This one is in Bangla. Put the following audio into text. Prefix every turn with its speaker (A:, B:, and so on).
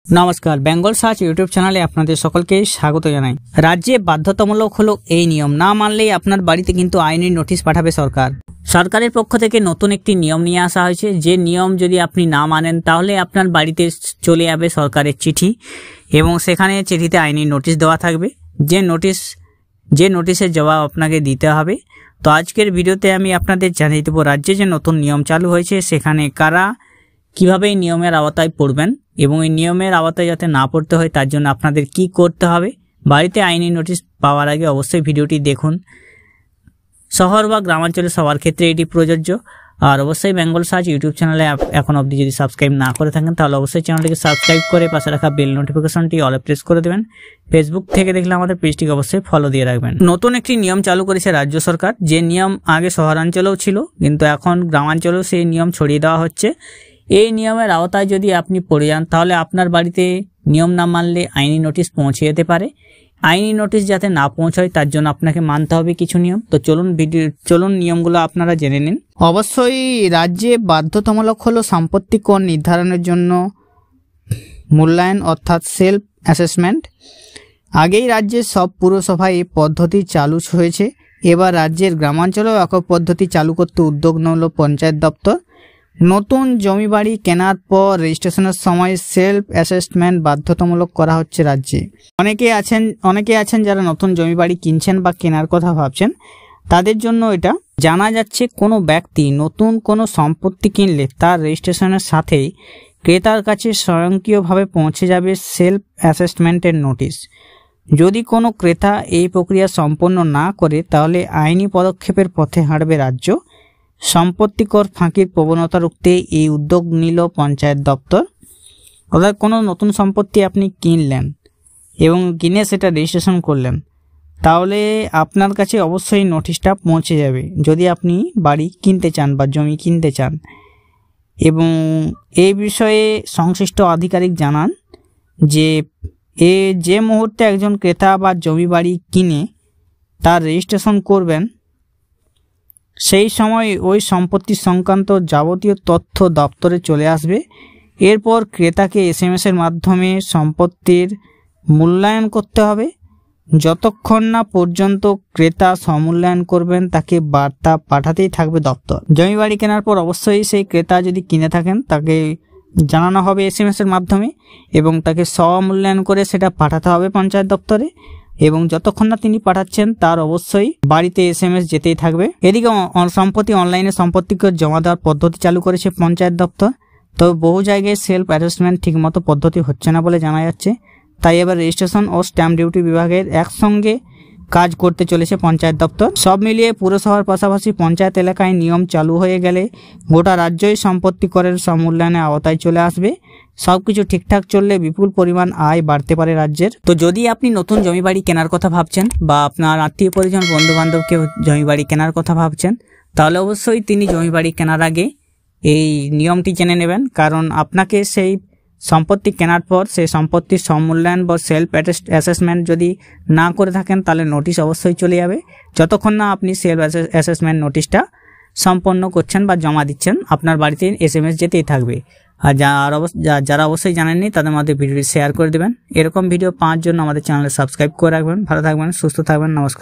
A: नमस्कार बेंगल सार्च यूट्यूब चैनले आपनादेर सकलके स्वागत जानाई। राज्ये बाध्यतामूलक हलो এই নিয়ম, না মানলেই আপনার বাড়িতে কিন্তু আইনি নোটিশ পাঠাবে সরকার। সরকারের পক্ষ থেকে নতুন একটি নিয়ম নিয়ে আসা হয়েছে, যে নিয়ম যদি আপনি না মানেন তাহলে আপনার বাড়িতে চলে যাবে সরকারের চিঠি এবং সেখানে চিঠিতে আইনি নোটিশ দেওয়া থাকবে, যে নোটিশের জবাব আপনাকে দিতে হবে। তো আজকের ভিডিওতে আমি আপনাদের জানিয়ে দেব রাজ্যে যে নতুন নিয়ম চালু হয়েছে সেখানে কারা কিভাবে এই নিয়মের আওতায় পড়বেন এবং এই নিয়মের আওতায় যাতে না পড়তে হয় তার জন্য আপনাদের কি করতে হবে। বাড়িতে আইনি নোটিশ পাওয়ার আগে অবশ্যই ভিডিওটি দেখুন। শহর বা গ্রামাঞ্চলে সবার ক্ষেত্রে এটি প্রযোজ্য। আর অবশ্যই বেঙ্গল সার্চ ইউটিউব চ্যানেলে এখন অবধি যদি সাবস্ক্রাইব না করে থাকেন তাহলে অবশ্যই চ্যানেলটিকে সাবস্ক্রাইব করে পাশে রাখা বেল নোটিফিকেশনটি অলে প্রেস করে দেবেন। ফেসবুক থেকে দেখলে আমাদের পেজটিকে অবশ্যই ফলো দিয়ে রাখবেন। নতুন একটি নিয়ম চালু করেছে রাজ্য সরকার, যে নিয়ম আগে শহরাঞ্চলেও ছিল কিন্তু এখন গ্রামাঞ্চলেও সেই নিয়ম ছড়িয়ে দেওয়া হচ্ছে। এই নিয়মের আওতায় যদি আপনি পড়ে যান তাহলে আপনার বাড়িতে নিয়ম না মানলে আইনি নোটিশ পৌঁছে যেতে পারে। আইনি নোটিশ যাতে না পৌঁছায় তার জন্য আপনাকে মানতে হবে কিছু নিয়ম। তো চলুন নিয়মগুলো আপনারা জেনে নিন। অবশ্যই রাজ্যে বাধ্যতামূলক হলো সম্পত্তি কর নির্ধারণের জন্য মূল্যায়ন অর্থাৎ সেলফ অ্যাসেসমেন্ট। আগেই রাজ্যের সব পুরসভায় এই পদ্ধতি চালু হয়েছে, এবার রাজ্যের গ্রামাঞ্চলেও একই পদ্ধতি চালু করতে উদ্যোগ নিল পঞ্চায়েত দপ্তর। নতুন জমি বাড়ি কেনার পর রেজিস্ট্রেশনের সময় সেলফ অ্যাসেসমেন্ট বাধ্যতামূলক করা হচ্ছে রাজ্যে। অনেকে আছেন যারা নতুন জমি বাড়ি কিনছেন বা কেনার কথা ভাবছেন, তাদের জন্য এটা। জানা যাচ্ছে কোনো ব্যক্তি নতুন কোনো সম্পত্তি কিনলে তার রেজিস্ট্রেশনের সাথেই ক্রেতার কাছে স্বয়ংক্রিয়ভাবে পৌঁছে যাবে সেলফ অ্যাসেসমেন্টের নোটিশ। যদি কোনো ক্রেতা এই প্রক্রিয়া সম্পন্ন না করে তাহলে আইনি পদক্ষেপের পথে হাঁটবে রাজ্য। সম্পত্তি কর ফাঁকির প্রবণতা রুখতে এই উদ্যোগ নিল পঞ্চায়েত দপ্তর। অর্থাৎ কোনো নতুন সম্পত্তি আপনি কিনলেন এবং কিনে সেটা রেজিস্ট্রেশন করলেন, তাহলে আপনার কাছে অবশ্যই নোটিশটা পৌঁছে যাবে যদি আপনি বাড়ি কিনতে চান বা জমি কিনতে চান। এবং এই বিষয়ে সংশ্লিষ্ট আধিকারিক জানান যে মুহূর্তে একজন ক্রেতা বা জমি বাড়ি কিনে তার রেজিস্ট্রেশন করবেন সেই সময় ওই সম্পত্তি সংক্রান্ত যাবতীয় তথ্য দপ্তরে চলে আসবে। এরপর ক্রেতাকে এসএমএস-এর মাধ্যমে সম্পত্তির মূল্যায়ন করতে হবে। যতক্ষণ না পর্যন্ত ক্রেতা সমূল্যায়ন করবেন তাকে বার্তা পাঠাতেই থাকবে দপ্তর। জমি বাড়ি কেনার পর অবশ্যই সেই ক্রেতা যদি কিনে থাকেন তাকে জানানো হবে এসএমএস-এর মাধ্যমে এবং তাকে সমূল্যায়ন করে সেটা পাঠাতে হবে পঞ্চায়েত দপ্তরে। এবং যতক্ষণ না তিনি পাঠাচ্ছেন তার অবশ্যই বাড়িতে এসএমএস যেতেই থাকবে। এদিকে সম্পত্তি অনলাইনে সম্পত্তি কর জমা দেওয়ার পদ্ধতি চালু করেছে পঞ্চায়েত দপ্তর। তবে বহু জায়গায় সেলফ অ্যাসেসমেন্ট ঠিকমতো পদ্ধতি হচ্ছে না বলে জানা যাচ্ছে, তাই এবার রেজিস্ট্রেশন ও স্ট্যাম্প ডিউটি বিভাগের একসঙ্গে কাজ করতে চলেছে পঞ্চায়েত দপ্তর। সব মিলিয়ে পুরসভার পাশাপাশি পঞ্চায়েত এলাকায় নিয়ম চালু হয়ে গেলে গোটা রাজ্যই সম্পত্তি করের সমূল্যায়নের আওতায় চলে আসবে। সবকিছু ঠিকঠাক চললে বিপুল পরিমাণ আয় বাড়তে পারে রাজ্যের। তো যদি আপনি নতুন জমি বাড়ি কেনার কথা ভাবছেন বা আপনার আত্মীয় পরিজন বন্ধু বান্ধব কেউ জমি বাড়ি কেনার কথা ভাবছেন, তাহলে অবশ্যই তিনি জমি বাড়ি কেনার আগে এই নিয়মটি জেনে নেবেন। কারণ আপনাকে সেই সম্পত্তি কেনার পর সেই সম্পত্তির সমূল্যায়ন বা সেলফ অ্যাসেসমেন্ট যদি না করে থাকেন তাহলে নোটিশ অবশ্যই চলে যাবে। যতক্ষণ না আপনি সেলফ অ্যাসেসমেন্ট নোটিশটা সম্পন্ন করছেন বা জমা দিচ্ছেন আপনার বাড়িতে এসএমএস যেতেই থাকবে। আর যারা অবশ্যই জানেননি তাদের মধ্যে ভিডিওটি শেয়ার করে দেবেন। এরকম ভিডিও পাওয়ার জন্য আমাদের চ্যানেলে সাবস্ক্রাইব করে রাখবেন। ভালো থাকবেন, সুস্থ থাকবেন, নমস্কার।